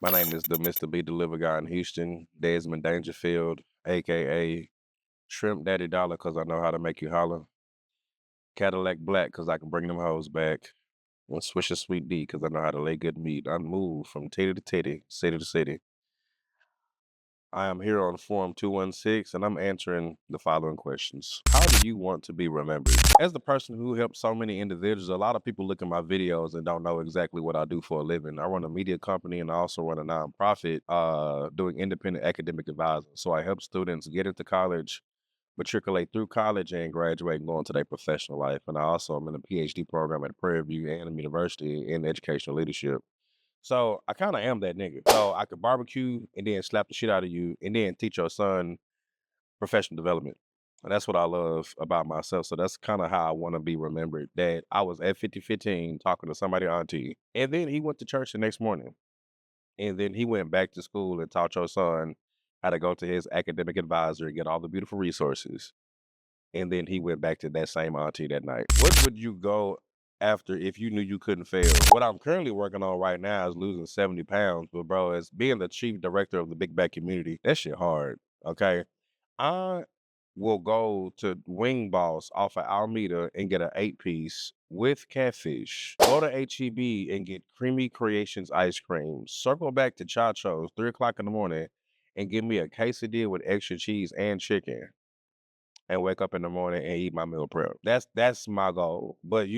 My name is the Mr. Be Deliver guy in Houston, Desmond Dangerfield, aka Shrimp Daddy Dollar, cause I know how to make you holler. Cadillac Black, cause I can bring them hoes back. And Swisher Sweet D, cause I know how to lay good meat. I move from titty to titty, city to city. I am here on Forum 216, and I'm answering the following questions. How do you want to be remembered? As the person who helped so many individuals, a lot of people look at my videos and don't know exactly what I do for a living. I run a media company and I also run a nonprofit doing independent academic advising. So I help students get into college, matriculate through college, and graduate and go into their professional life. And I also am in a PhD program at Prairie View A&M University in educational leadership. So I kind of am that nigga. So I could barbecue and then slap the shit out of you and then teach your son professional development. And that's what I love about myself. So that's kind of how I want to be remembered. That I was at 5015 talking to somebody auntie. And then he went to church the next morning. And then he went back to school and taught your son how to go to his academic advisor and get all the beautiful resources. And then he went back to that same auntie that night. What would you go after if you knew you couldn't fail? What I'm currently working on right now is losing 70 pounds. But bro, as being the chief director of the big back community, that shit hard. Okay. I will go to Wing Boss off of Alameda and get an 8-piece with catfish. Go to HEB and get Creamy Creations ice cream. Circle back to Chacho's 3 o'clock in the morning and give me a quesadilla with extra cheese and chicken and wake up in the morning and eat my meal prep. That's my goal. But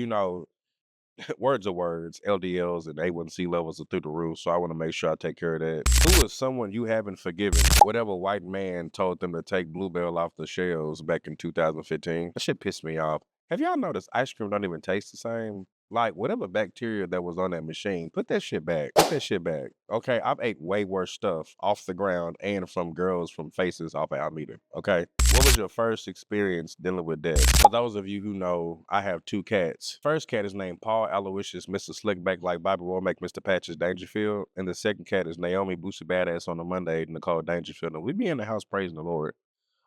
words are words. LDLs and A1C levels are through the roof, so I want to make sure I take care of that. Who is someone you haven't forgiven? Whatever white man told them to take Bluebell off the shelves back in 2015. That shit pissed me off. Have y'all noticed ice cream don't even taste the same? Like, whatever bacteria that was on that machine, put that shit back. Put that shit back. Okay, I've ate way worse stuff off the ground and from girls from faces off of Alameda. Okay? What was your first experience dealing with death? For those of you who know, I have 2 cats. First cat is named Paul Aloysius, Mr. Slickback like Bobby Womack, Mr. Patches Dangerfield. And the second cat is Naomi Boosie Badass on a Monday, Nicole Dangerfield. And we be in the house praising the Lord.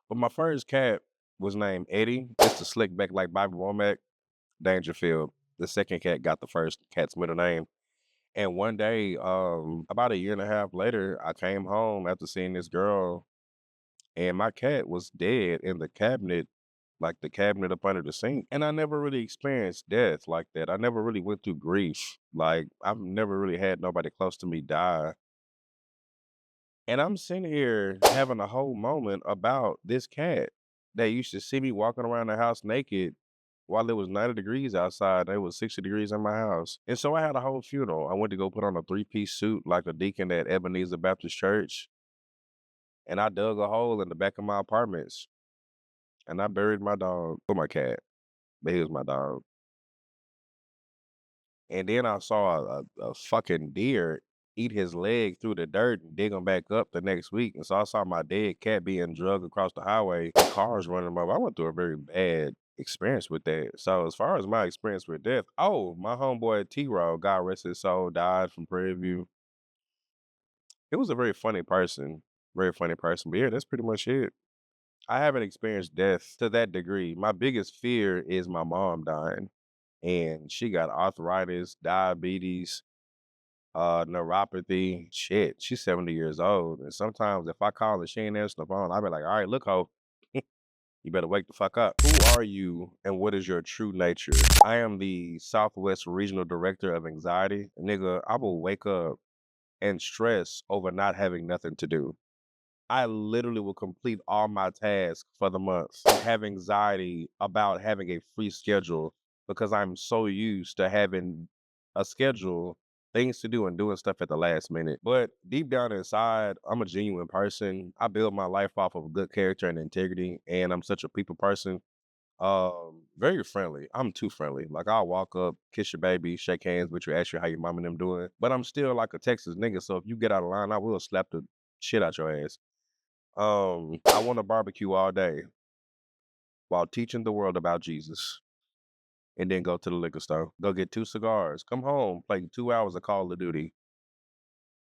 But my first cat was named Eddie, Mr. Slickback like Bobby Womack, Dangerfield. The second cat got the first cat's middle name. And one day, about a year and a half later, I came home after seeing this girl and my cat was dead in the cabinet, like the cabinet up under the sink. And I never really experienced death like that. I never really went through grief. Like, I've never really had nobody close to me die. And I'm sitting here having a whole moment about this cat that used to see me walking around the house naked while it was 90 degrees outside. And it was 60 degrees in my house. And so I had a whole funeral. I went to go put on a 3-piece suit like a deacon at Ebenezer Baptist Church. And I dug a hole in the back of my apartments. And I buried my dog, or my cat, but he was my dog. And then I saw a fucking deer eat his leg through the dirt and dig him back up the next week. And so I saw my dead cat being drugged across the highway, cars running him over. I went through a very bad experience with that. So as far as my experience with death, my homeboy T-Raw, God rest his soul, died from Prairie View. He was a very funny person, very funny person. But yeah, that's pretty much it. I haven't experienced death to that degree. My biggest fear is my mom dying. And she got arthritis, diabetes, neuropathy. Shit, she's 70 years old. And sometimes if I call and she ain't answering the phone, I'll be like, all right, look, ho, you better wake the fuck up. Who are you and what is your true nature? I am the Southwest Regional Director of Anxiety. Nigga, I will wake up and stress over not having nothing to do. I literally will complete all my tasks for the month and have anxiety about having a free schedule because I'm so used to having a schedule, things to do, and doing stuff at the last minute. But deep down inside, I'm a genuine person. I build my life off of good character and integrity, and I'm such a people person. Very friendly. I'm too friendly. Like I'll walk up, kiss your baby, shake hands with you, ask you how your mom and them doing. But I'm still like a Texas nigga, so if you get out of line, I will slap the shit out your ass. I want to barbecue all day while teaching the world about Jesus and then go to the liquor store. Go get 2 cigars. Come home, play 2 hours of Call of Duty.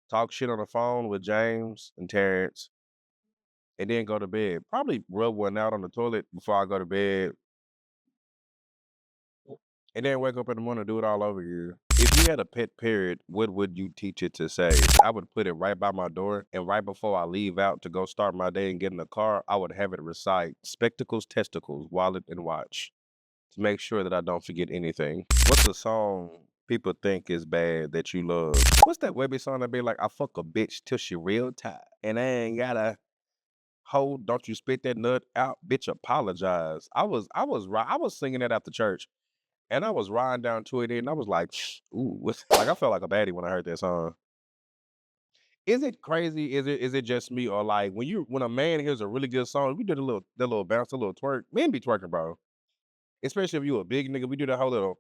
Talk shit on the phone with James and Terrence and then go to bed. Probably rub one out on the toilet before I go to bed and then wake up in the morning and do it all over again. If you had a pet parrot, what would you teach it to say? I would put it right by my door, and right before I leave out to go start my day and get in the car, I would have it recite spectacles, testicles, wallet, and watch to make sure that I don't forget anything. What's a song people think is bad that you love? What's that Webbie song that be like, I fuck a bitch till she real tired, and I ain't gotta hold, don't you spit that nut out, bitch, apologize. I was singing that after church. And I was riding down to it, and I was like, "Ooh," like, I felt like a baddie when I heard that song. Is it crazy? Is it just me? Or, like, when a man hears a really good song, we do the little bounce, a little twerk. Men be twerking, bro. Especially if you a big nigga, we do that whole little,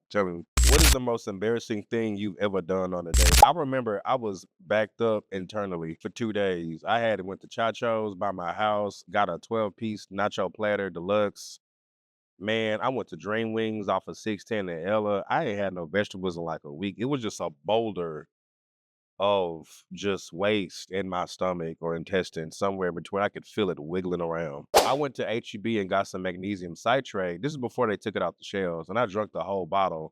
tell me, what is the most embarrassing thing you've ever done on a date? I remember I was backed up internally for 2 days. I had went to Chacho's by my house, got a 12-piece nacho platter deluxe. Man, I went to Dream Wings off of 610 and Ella. I ain't had no vegetables in like a week. It was just a boulder of just waste in my stomach or intestine, somewhere between. I could feel it wiggling around. I went to HEB and got some magnesium citrate. This is before they took it off the shelves, and I drank the whole bottle.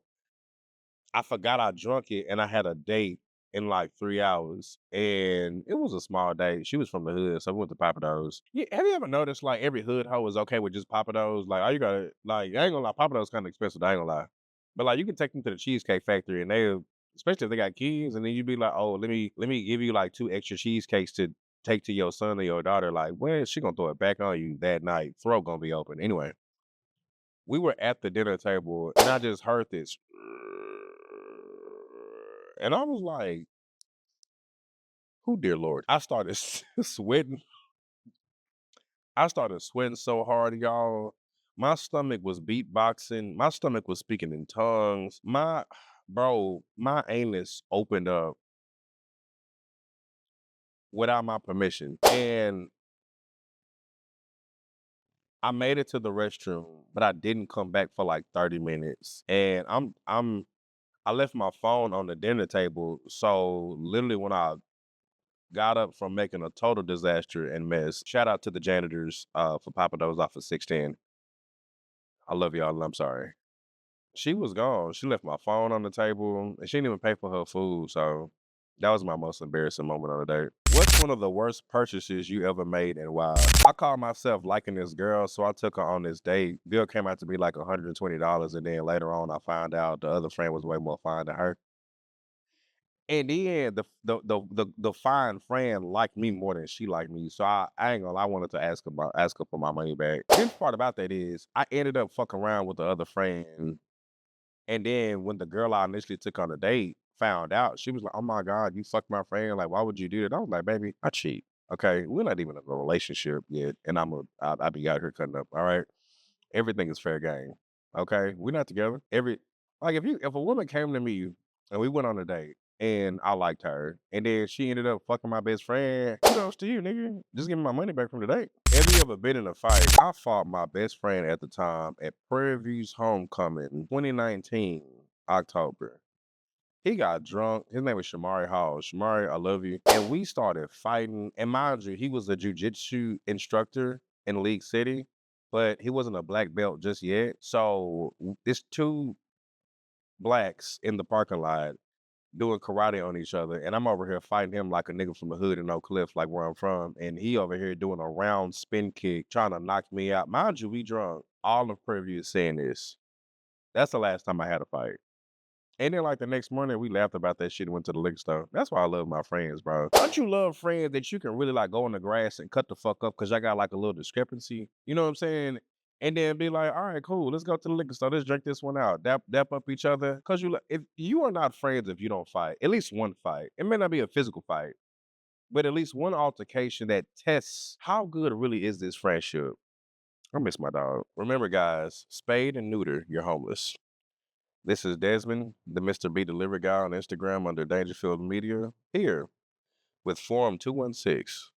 I forgot I drunk it, and I had a date in like 3 hours, and it was a small date. She was from the hood, so we went to Papados. Yeah, have you ever noticed, like, every hood hoe is okay with just Papados? Like, all you gotta like, I ain't gonna lie, Papados kinda expensive, I ain't gonna lie. But, like, you can take them to the Cheesecake Factory, and they'll, especially if they got kids, and then you'd be like, "Oh, let me give you, like, 2 extra cheesecakes to take to your son or your daughter." Like, well, she gonna throw it back on you that night. Throat gonna be open. Anyway, we were at the dinner table, and I just heard this, and I was like, "Who, dear Lord?" I started sweating. I started sweating so hard, y'all. My stomach was beatboxing. My stomach was speaking in tongues. My anus opened up without my permission. And I made it to the restroom, but I didn't come back for like 30 minutes. And I left my phone on the dinner table. So literally when I got up from making a total disaster and mess, shout out to the janitors for Papados off of 610. I love y'all, and I'm sorry. She was gone. She left my phone on the table, and she didn't even pay for her food, so that was my most embarrassing moment on the date. What's one of the worst purchases you ever made and why? I called myself liking this girl, so I took her on this date. Bill came out to be like $120, and then later on, I found out the other friend was way more fine than her. In the end, the fine friend liked me more than she liked me, so I ain't gonna lie, I wanted to ask her for my money back. The part about that is I ended up fucking around with the other friend. And then when the girl I initially took on a date found out, she was like, "Oh my God, you fucked my friend. Like, why would you do that?" I was like, "Baby, I cheat. Okay, we're not even in a relationship yet, and I be out here cutting up. All right, everything is fair game. Okay, we're not together. If a woman came to me and we went on a date and I liked her, and then she ended up fucking my best friend, kudos to you, nigga. Just give me my money back from the date." Have you ever been in a fight? I fought my best friend at the time at Prairie View's homecoming, 2019, October. He got drunk. His name was Shamari Hall. Shamari, I love you. And we started fighting. And mind you, he was a jujitsu instructor in League City, but he wasn't a black belt just yet. So it's two blacks in the parking lot doing karate on each other, and I'm over here fighting him like a nigga from the hood in Oak Cliff, like where I'm from, and he over here doing a round spin kick, trying to knock me out. Mind you, we drunk. All of Preview is saying this. That's the last time I had a fight. And then, like, the next morning, we laughed about that shit and went to the liquor store. That's why I love my friends, bro. Don't you love friends that you can really, like, go in the grass and cut the fuck up because I got, like, a little discrepancy? You know what I'm saying? And then be like, all right, cool, let's go to the liquor store. Let's drink this one out. Dap up each other. Because if you are not friends if you don't fight, at least one fight. It may not be a physical fight, but at least one altercation that tests how good really is this friendship. I miss my dog. Remember, guys, spade and neuter, you're homeless. This is Desmond, the Mr. B Delivery Guy on Instagram under Dangerfield Media, here with Forum 216.